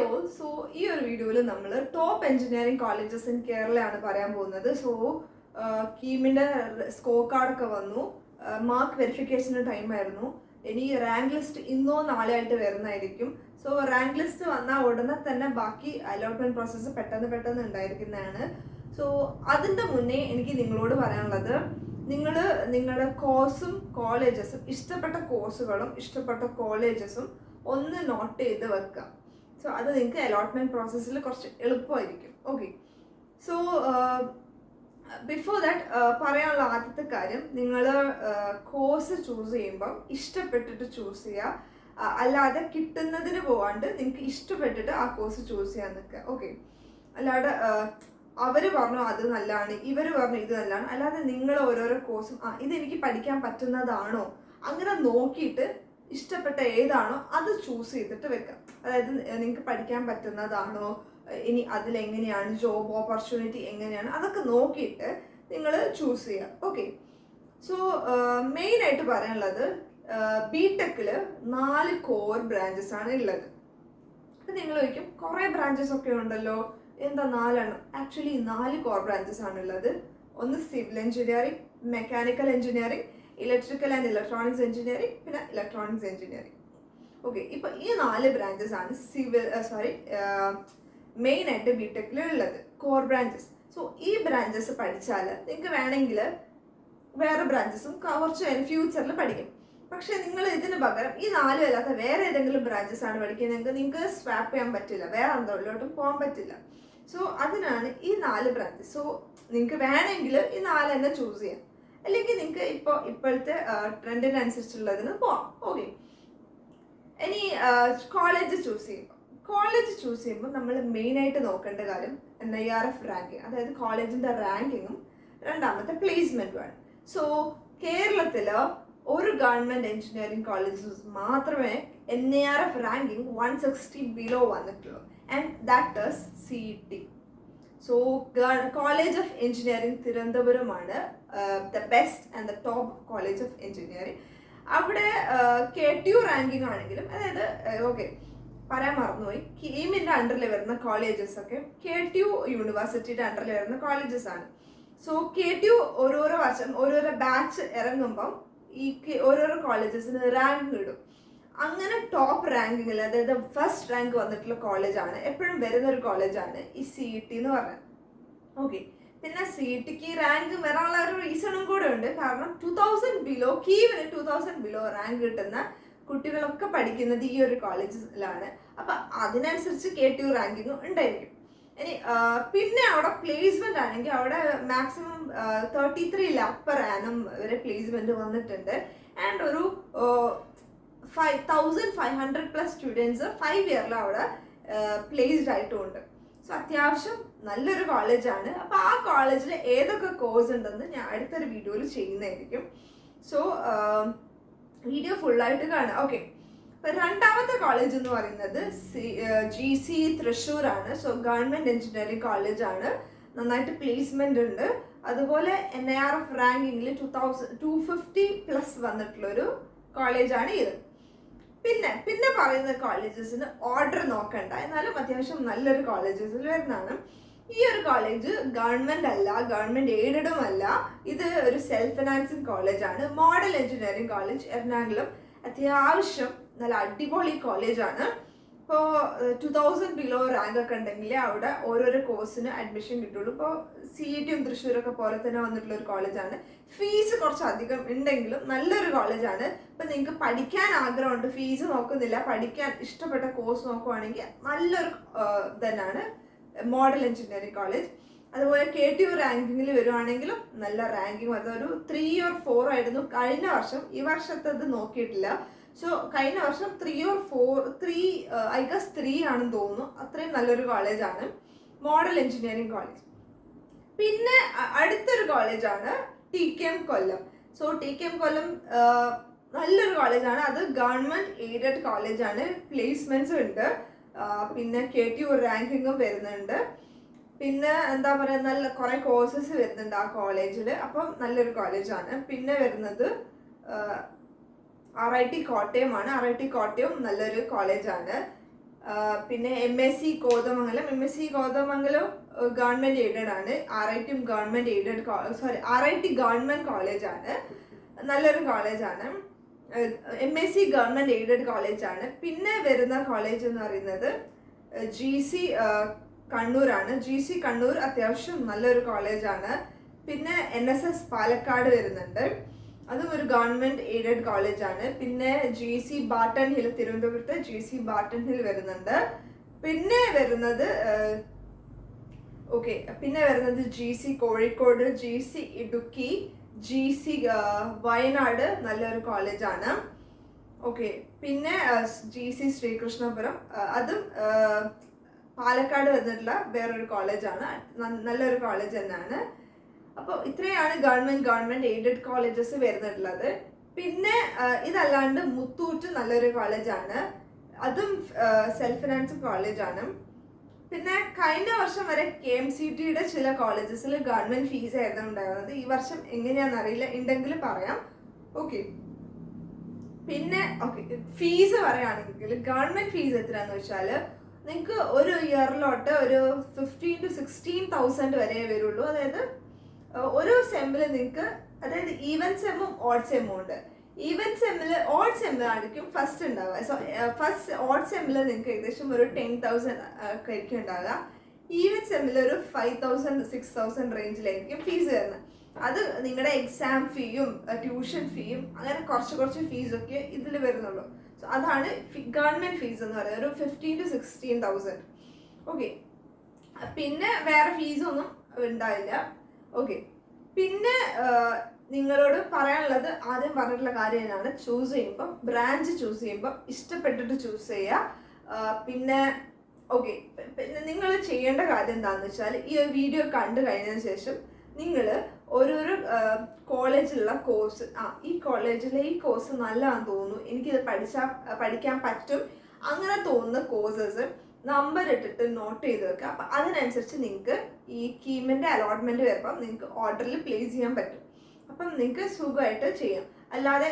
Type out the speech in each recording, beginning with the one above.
all. So, ഈ ഒരു വീഡിയോയിൽ നമ്മൾ ടോപ്പ് എഞ്ചിനീയറിംഗ് കോളേജസ് ഇൻ കേരളയാണ് പറയാൻ പോകുന്നത്. സോ കീമിൻ്റെ സ്കോർ കാർഡൊക്കെ വന്നു, മാർക്ക് വെരിഫിക്കേഷൻ്റെ ടൈമായിരുന്നു. ഇനി റാങ്ക് ലിസ്റ്റ് ഇന്നോ നാളെ ആയിട്ട് വരുന്നതായിരിക്കും. സോ റാങ്ക് ലിസ്റ്റ് വന്നാൽ ഉടനെ തന്നെ ബാക്കി അലോട്ട്മെൻറ്റ് പ്രോസസ്സ് പെട്ടെന്ന് ഉണ്ടായിരിക്കുന്നതാണ്. സോ അതിൻ്റെ മുന്നേ എനിക്ക് നിങ്ങളോട് പറയാനുള്ളത്, നിങ്ങൾ നിങ്ങളുടെ കോഴ്സും കോളേജസും ഇഷ്ടപ്പെട്ട കോഴ്സുകളും ഇഷ്ടപ്പെട്ട കോളേജസും ഒന്ന് നോട്ട് ചെയ്ത് വെക്കുക. സോ അത് നിങ്ങൾക്ക് അലോട്ട്മെൻറ്റ് പ്രോസസ്സിൽ കുറച്ച് എളുപ്പമായിരിക്കും. ഓക്കെ, സോ ബിഫോർ ദാറ്റ് പറയാനുള്ള ആദ്യത്തെ കാര്യം, നിങ്ങൾ കോഴ്സ് ചൂസ് ചെയ്യുമ്പം ഇഷ്ടപ്പെട്ടിട്ട് ചൂസ് ചെയ്യുക. അല്ലാതെ കിട്ടുന്നതിന് പോകാണ്ട് നിങ്ങൾക്ക് ഇഷ്ടപ്പെട്ടിട്ട് ആ കോഴ്സ് ചൂസ് ചെയ്യാൻ നിൽക്കുക. ഓക്കെ, അല്ലാതെ അവർ പറഞ്ഞു അത് നല്ലതാണ്, ഇവർ പറഞ്ഞു ഇത് നല്ലതാണ്, അല്ലാതെ നിങ്ങൾ ഓരോരോ കോഴ്സും ഇതെനിക്ക് പഠിക്കാൻ പറ്റുന്നതാണോ അങ്ങനെ നോക്കിയിട്ട് ഇഷ്ടപ്പെട്ട ഏതാണോ അത് ചൂസ് ചെയ്തിട്ട് വെക്കാം. അതായത് നിങ്ങൾക്ക് പഠിക്കാൻ പറ്റുന്നതാണോ, ഇനി അതിലെങ്ങനെയാണ് ജോബ് ഓപ്പർച്യൂണിറ്റി എങ്ങനെയാണ്, അതൊക്കെ നോക്കിയിട്ട് നിങ്ങൾ ചൂസ് ചെയ്യുക. ഓക്കെ, സോ മെയിനായിട്ട് പറയാനുള്ളത്, ബിടെക്കിൽ 4 കോർ ബ്രാഞ്ചസ് ആണ് ഉള്ളത്. അപ്പം നിങ്ങൾ ചോദിക്കും കുറേ ബ്രാഞ്ചസ് ഒക്കെ ഉണ്ടല്ലോ, എന്താ 4 എണ്ണം? ആക്ച്വലി 4 കോർ ബ്രാഞ്ചസ് ആണുള്ളത്. ഒന്ന് civil engineering, mechanical engineering, electrical and electronics engineering, പിന്നെ ഇലക്ട്രോണിക്സ് എഞ്ചിനീയറിംഗ്. ഓക്കെ, ഇപ്പം ഈ 4 ബ്രാഞ്ചസ് ആണ് മെയിനായിട്ട് ബിടെക്കിൽ ഉള്ളത്, കോർ ബ്രാഞ്ചസ്. സോ ഈ ബ്രാഞ്ചസ് പഠിച്ചാൽ നിങ്ങൾക്ക് വേണമെങ്കിൽ വേറെ ബ്രാഞ്ചസും കുറച്ച് ഫ്യൂച്ചറിൽ പഠിക്കും. പക്ഷെ നിങ്ങൾ ഇതിന് പകരം ഈ 4 അല്ലാത്ത വേറെ ഏതെങ്കിലും ബ്രാഞ്ചസ് ആണ് പഠിക്കുന്നതെങ്കിൽ നിങ്ങൾക്ക് സ്വാപ്പ് ചെയ്യാൻ പറ്റില്ല, വേറെ എന്തോട്ടിലോട്ടും പോകാൻ പറ്റില്ല. സോ അതിനാണ് ഈ 4 ബ്രാഞ്ചസ്. സോ നിങ്ങൾക്ക് വേണമെങ്കിൽ ഈ 4 തന്നെ ചൂസ് ചെയ്യാം, അല്ലെങ്കിൽ നിങ്ങൾക്ക് ഇപ്പോഴത്തെ ട്രെൻഡിനനുസരിച്ചുള്ളതിന് പോവാം. ഓക്കെ, ഇനി കോളേജ് ചൂസ് ചെയ്യുമ്പോൾ നമ്മൾ മെയിനായിട്ട് നോക്കേണ്ട കാര്യം NIRF റാങ്കിങ്, അതായത് കോളേജിൻ്റെ റാങ്കിങ്ങും രണ്ടാമത്തെ പ്ലേസ്മെൻറ്റുമാണ്. സോ കേരളത്തിൽ ഒരു ഗവൺമെൻറ് എഞ്ചിനീയറിംഗ് കോളേജസ് മാത്രമേ NIRF റാങ്കിങ് 160 ബിലോ വന്നിട്ടുള്ളൂ, and that is CET. So college of engineering തിരുവനന്തപുരമാണ് the best and the top college of engineering. അവിടെ KTU റാങ്കിങ് ആണെങ്കിലും, അതായത് ഓക്കെ പറയാൻ മറന്നുപോയി, കീമിൻ്റെ അണ്ടറിൽ വരുന്ന കോളേജസ് ഒക്കെ KTU യൂണിവേഴ്സിറ്റിയുടെ അണ്ടറിൽ വരുന്ന കോളേജസ് ആണ്. സോ KTU ഓരോരോ വർഷം ഓരോരോ ബാച്ച് ഇറങ്ങുമ്പം ഈ ഓരോരോ കോളേജസിന് റാങ്ക് ഇടും. അങ്ങനെ ടോപ്പ് റാങ്കിങ്ങിൽ, അതായത് ഫസ്റ്റ് റാങ്ക് വന്നിട്ടുള്ള കോളേജാണ് എപ്പോഴും വരുന്നൊരു കോളേജാണ് ഈ CET എന്ന് പറഞ്ഞത്. ഓക്കെ, പിന്നെ CETക്ക് റാങ്ക് വരാനുള്ള ഒരു റീസണും കൂടെ ഉണ്ട്. കാരണം 2000 ബിലോ, കീവിന് 2000 ബിലോ റാങ്ക് കിട്ടുന്ന കുട്ടികളൊക്കെ പഠിക്കുന്നത് ഈ ഒരു കോളേജിലാണ്. അപ്പം അതിനനുസരിച്ച് KTU റാങ്കിങ്ങും ഉണ്ടായിരിക്കും. ഇനി പിന്നെ അവിടെ പ്ലേസ്മെന്റ് ആണെങ്കിൽ അവിടെ മാക്സിമം 33 lakh per annum വരെ പ്ലേസ്മെന്റ് വന്നിട്ടുണ്ട്. ആൻഡ് ഒരു 5500+ സ്റ്റുഡൻസ് 5 ഇയറിൽ അവിടെ പ്ലേസ്ഡ് ആയിട്ടുമുണ്ട്. സോ അത്യാവശ്യം നല്ലൊരു കോളേജാണ്. അപ്പോൾ ആ കോളേജിൽ ഏതൊക്കെ കോഴ്സ് ഉണ്ടെന്ന് ഞാൻ അടുത്തൊരു വീഡിയോയിൽ ചെയ്യുന്നതായിരിക്കും. സോ വീഡിയോ ഫുള്ളായിട്ട് കാണാം. ഓക്കെ, ഇപ്പം രണ്ടാമത്തെ കോളേജ് എന്ന് പറയുന്നത് GC തൃശ്ശൂർ ആണ്. സോ ഗവൺമെൻറ് എഞ്ചിനീയറിംഗ് കോളേജാണ്, നന്നായിട്ട് പ്ലേസ്മെൻ്റ് ഉണ്ട്. അതുപോലെ NIRF റാങ്കിങ്ങിൽ 250+ വന്നിട്ടുള്ളൊരു കോളേജാണ് ഇത്. പിന്നെ പറയുന്ന കോളേജസിന് ഓർഡർ നോക്കണ്ട, എന്നാലും അത്യാവശ്യം നല്ലൊരു കോളേജസിൽ വരുന്നതാണ്. ഈ ഒരു കോളേജ് ഗവൺമെൻറ് അല്ല, ഗവൺമെൻറ് എയ്ഡഡും അല്ല, ഇത് ഒരു സെൽഫ് ഫിനാൻസിങ് കോളേജാണ്. Model engineering college, Ernakulam. അത്യാവശ്യം നല്ല അടിപൊളി കോളേജാണ്. ഇപ്പോൾ 2000 ബിലോ റാങ്ക് ഒക്കെ ഉണ്ടെങ്കിൽ അവിടെ ഓരോരോ കോഴ്സിന് അഡ്മിഷൻ കിട്ടുള്ളൂ. ഇപ്പോൾ CETയും തൃശ്ശൂരൊക്കെ പോലെ തന്നെ വന്നിട്ടുള്ള ഒരു കോളേജാണ്. ഫീസ് കുറച്ച് അധികം ഉണ്ടെങ്കിലും നല്ലൊരു കോളേജാണ്. ഇപ്പം നിങ്ങൾക്ക് പഠിക്കാൻ ആഗ്രഹമുണ്ട്, ഫീസ് നോക്കുന്നില്ല, പഠിക്കാൻ ഇഷ്ടപ്പെട്ട കോഴ്സ് നോക്കുവാണെങ്കിൽ നല്ലൊരു തന്നെയാണ് മോഡൽ എഞ്ചിനീയറിംഗ് കോളേജ്. അതുപോലെ KTU റാങ്കിങ്ങിൽ വരുവാണെങ്കിലും നല്ല റാങ്കിങ്, അതൊരു 3 or 4 ആയിരുന്നു കഴിഞ്ഞ വർഷം. ഈ വർഷത്തത് നോക്കിയിട്ടില്ല. സോ കഴിഞ്ഞ വർഷം 3 or 4 ഐ ഗസ് 3 ആണെന്ന് തോന്നുന്നു. അത്രയും നല്ലൊരു കോളേജാണ് മോഡൽ എഞ്ചിനീയറിംഗ് കോളേജ്. പിന്നെ അടുത്തൊരു കോളേജാണ് TKM കൊല്ലം. സോ TKM കൊല്ലം നല്ലൊരു കോളേജാണ്, അത് ഗവൺമെൻറ് എയ്ഡഡ് കോളേജാണ്, പ്ലേസ്മെൻറ്റ്സും ഉണ്ട്, പിന്നെ KTU റാങ്കിങ്ങും വരുന്നുണ്ട്, പിന്നെ എന്താ പറയുക നല്ല കുറേ കോഴ്സസ് വരുന്നുണ്ട് ആ കോളേജിൽ. അപ്പം നല്ലൊരു കോളേജാണ്. പിന്നെ വരുന്നത് RIT കോട്ടയമാണ്. RIT കോട്ടയം നല്ലൊരു കോളേജാണ്. പിന്നെ MSc Kothamangalam. MSc Kothamangalam government aided ആണ്. RIT government aided, RIT government കോളേജാണ്, നല്ലൊരു കോളേജാണ്. MSc ഗവൺമെന്റ് എയ്ഡഡ് കോളേജാണ്. പിന്നെ വരുന്ന കോളേജ് എന്ന് പറയുന്നത് GC കണ്ണൂരാണ്. GC കണ്ണൂർ അത്യാവശ്യം നല്ലൊരു കോളേജാണ്. പിന്നെ NSS പാലക്കാട് വരുന്നുണ്ട്, അതും ഒരു ഗവൺമെന്റ് എയ്ഡഡ് കോളേജാണ്. പിന്നെ GC ബാട്ടൺ ഹിൽ, തിരുവനന്തപുരത്ത് GC ബാട്ടൺ ഹിൽ വരുന്നുണ്ട്. പിന്നെ വരുന്നത് GC Kozhikode, GC Idukki, GC Wayanad നല്ലൊരു കോളേജാണ്. ഓക്കെ, പിന്നെ GC ശ്രീകൃഷ്ണപുരം, അതും പാലക്കാട് വന്നിട്ടുള്ള വേറൊരു കോളേജാണ്, നല്ലൊരു കോളേജ് തന്നെയാണ്. അപ്പോൾ ഇത്രയാണ് ഗവൺമെന്റ് എയ്ഡഡ് കോളേജസ് വരുന്നിട്ടുള്ളത്. പിന്നെ ഇതല്ലാണ്ട് മുത്തൂറ്റ് നല്ലൊരു കോളേജാണ്, അതും സെൽഫ് ഫിനാൻസ് കോളേജാണ്. പിന്നെ കഴിഞ്ഞ വർഷം വരെ KMCTയുടെ ചില കോളേജസിൽ ഗവൺമെന്റ് ഫീസ് ആയിരുന്നു ഉണ്ടായിരുന്നത്. ഈ വർഷം എങ്ങനെയാണെന്ന് അറിയില്ല, ഉണ്ടെങ്കിൽ പറയാം. ഓക്കെ, പിന്നെ ഫീസ് പറയുകയാണെങ്കിൽ ഗവൺമെന്റ് ഫീസ് എത്രയാന്ന് വെച്ചാൽ നിങ്ങൾക്ക് ഒരു ഇയറിലോട്ട് ഒരു 15,000 to 16,000 വരെ വരുള്ളൂ. അതായത് ഒരു സെമ്മിൽ നിങ്ങൾക്ക്, അതായത് ഈവൻ സെമ്മും ഓഡ് സെമ്മും ഉണ്ട്. ഈവൻ സെമ്മിൽ, ഓഡ് സെമ്മിലായിരിക്കും ഫസ്റ്റ് ഉണ്ടാവുക. സോ ഫസ്റ്റ് ഓഡ് സെമ്മിൽ നിങ്ങൾക്ക് ഏകദേശം ഒരു 10,000 ആയിരിക്കും ഉണ്ടാവുക. ഈവൻ സെമ്മിൽ ഒരു 5,000 6,000 റേഞ്ചിലായിരിക്കും ഫീസ് വരുന്നത്. അത് നിങ്ങളുടെ എക്സാം ഫീയും ട്യൂഷൻ ഫീയും അങ്ങനെ കുറച്ച് ഫീസൊക്കെ ഇതിൽ വരുന്നുള്ളൂ. സോ അതാണ് ഗവൺമെന്റ് ഫീസ് എന്ന് പറയുന്നത്, ഒരു 15,000 to 16,000. ഓക്കെ, പിന്നെ വേറെ ഫീസൊന്നും ഉണ്ടാവില്ല. ഓക്കെ, പിന്നെ നിങ്ങളോട് പറയാനുള്ളത്, ആദ്യം പറഞ്ഞിട്ടുള്ള കാര്യം എന്നാണ്, ചൂസ് ചെയ്യുമ്പോൾ ബ്രാഞ്ച് ചൂസ് ചെയ്യുമ്പോൾ ഇഷ്ടപ്പെട്ടിട്ട് ചൂസ് ചെയ്യുക. പിന്നെ പിന്നെ നിങ്ങൾ ചെയ്യേണ്ട കാര്യം എന്താണെന്ന് വെച്ചാൽ ഈ വീഡിയോ കണ്ടു കഴിഞ്ഞതിന് ശേഷം നിങ്ങൾ ഓരോരോ കോളേജിലുള്ള കോഴ്സ്, ഈ കോളേജിലെ ഈ കോഴ്സ് നല്ലതാണെന്ന് തോന്നുന്നു, എനിക്കിത് പഠിക്കാൻ പറ്റും, അങ്ങനെ തോന്നുന്ന കോഴ്സസ് നമ്പർ ഇട്ടിട്ട് നോട്ട് ചെയ്ത് വെക്കുക. അപ്പം അതിനനുസരിച്ച് നിങ്ങൾക്ക് ഈ കീമിൻ്റെ അലോട്ട്മെൻറ്റ് വരുമ്പം നിങ്ങൾക്ക് ഓർഡറിൽ പ്ലേസ് ചെയ്യാൻ പറ്റും. അപ്പം നിങ്ങൾക്ക് സുഖമായിട്ട് ചെയ്യാം. അല്ലാതെ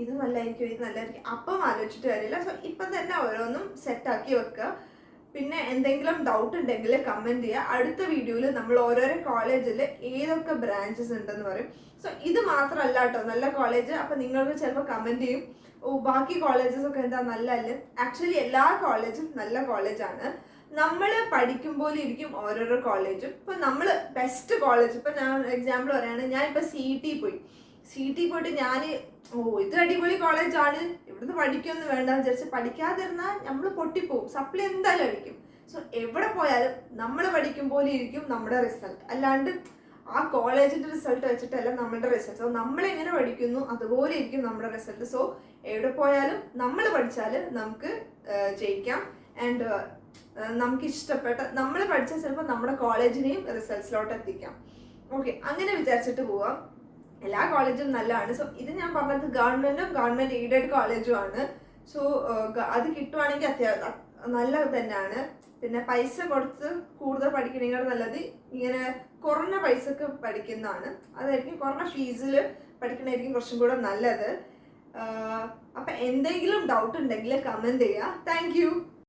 ഇത് നല്ലതായിരിക്കും അപ്പം ആലോചിച്ചിട്ട് കാര്യമില്ല. സോ ഇപ്പം തന്നെ ഓരോന്നും സെറ്റാക്കി വെക്കുക. പിന്നെ എന്തെങ്കിലും ഡൗട്ട് ഉണ്ടെങ്കിൽ കമൻറ്റ് ചെയ്യുക. അടുത്ത വീഡിയോയിൽ നമ്മൾ ഓരോരോ കോളേജിൽ ഏതൊക്കെ ബ്രാഞ്ചസ് ഉണ്ടെന്ന് പറയും. സോ ഇത് മാത്രമല്ല കേട്ടോ നല്ല കോളേജ്. അപ്പം നിങ്ങൾക്ക് ചിലപ്പോൾ കമൻറ്റ് ചെയ്യും, ബാക്കി കോളേജസ് ഒക്കെ എന്താ നല്ലതല്ലേ. ആക്ച്വലി എല്ലാ കോളേജും നല്ല കോളേജാണ്. നമ്മൾ പഠിക്കുമ്പോൾ ഇരിക്കും ഓരോരോ കോളേജും. ഇപ്പം നമ്മൾ ബെസ്റ്റ് കോളേജ്, ഇപ്പം ഞാൻ എക്സാമ്പിൾ പറയുകയാണെങ്കിൽ ഞാനിപ്പോൾ CET പോയിട്ട് ഞാൻ ഇത് അടിപൊളി കോളേജാണ്, ഇവിടുന്ന് പഠിക്കുമെന്ന് വേണ്ടെന്ന് വിചാരിച്ച് പഠിക്കാതിരുന്നാൽ നമ്മൾ പൊട്ടിപ്പോവും, സപ്ലി എന്തായാലും അടിക്കും. സോ എവിടെ പോയാലും നമ്മൾ പഠിക്കും പോലെ ഇരിക്കും നമ്മുടെ റിസൾട്ട്, അല്ലാണ്ട് ആ കോളേജിന്റെ റിസൾട്ട് വെച്ചിട്ടല്ല നമ്മുടെ റിസൾട്ട്. സോ നമ്മളെങ്ങനെ പഠിക്കുന്നു അതുപോലെ ഇരിക്കും നമ്മുടെ റിസൾട്ട്. സോ എവിടെ പോയാലും നമ്മൾ പഠിച്ചാൽ നമുക്ക് ജയിക്കാം. ആൻഡ് നമുക്ക് ഇഷ്ടപ്പെട്ട നമ്മൾ പഠിച്ചാൽ ചിലപ്പോൾ നമ്മുടെ കോളേജിനെയും റിസൾട്ട്സിലോട്ട് എത്തിക്കാം. ഓക്കെ, അങ്ങനെ വിചാരിച്ചിട്ട് പോവാം. എല്ലാ കോളേജും നല്ലതാണ്. സോ ഇത് ഞാൻ പറഞ്ഞത് ഗവൺമെന്റ് എയ്ഡഡ് കോളേജും ആണ്. സോ അത് കിട്ടുവാണെങ്കിൽ അത്യാവശ്യം നല്ലത് തന്നെയാണ്. പിന്നെ പൈസ കൊടുത്ത് കൂടുതൽ പഠിക്കണേക്കാൾ നല്ലത് ഇങ്ങനെ കുറഞ്ഞ പൈസക്ക് പഠിക്കുന്നതാണ്. അതായിരിക്കും കുറഞ്ഞ ഫീസിൽ പഠിക്കണമായിരിക്കും കുറച്ചും കൂടെ നല്ലത്. അപ്പം എന്തെങ്കിലും ഡൗട്ട് ഉണ്ടെങ്കിൽ കമൻറ്റ് ചെയ്യുക. Thank you.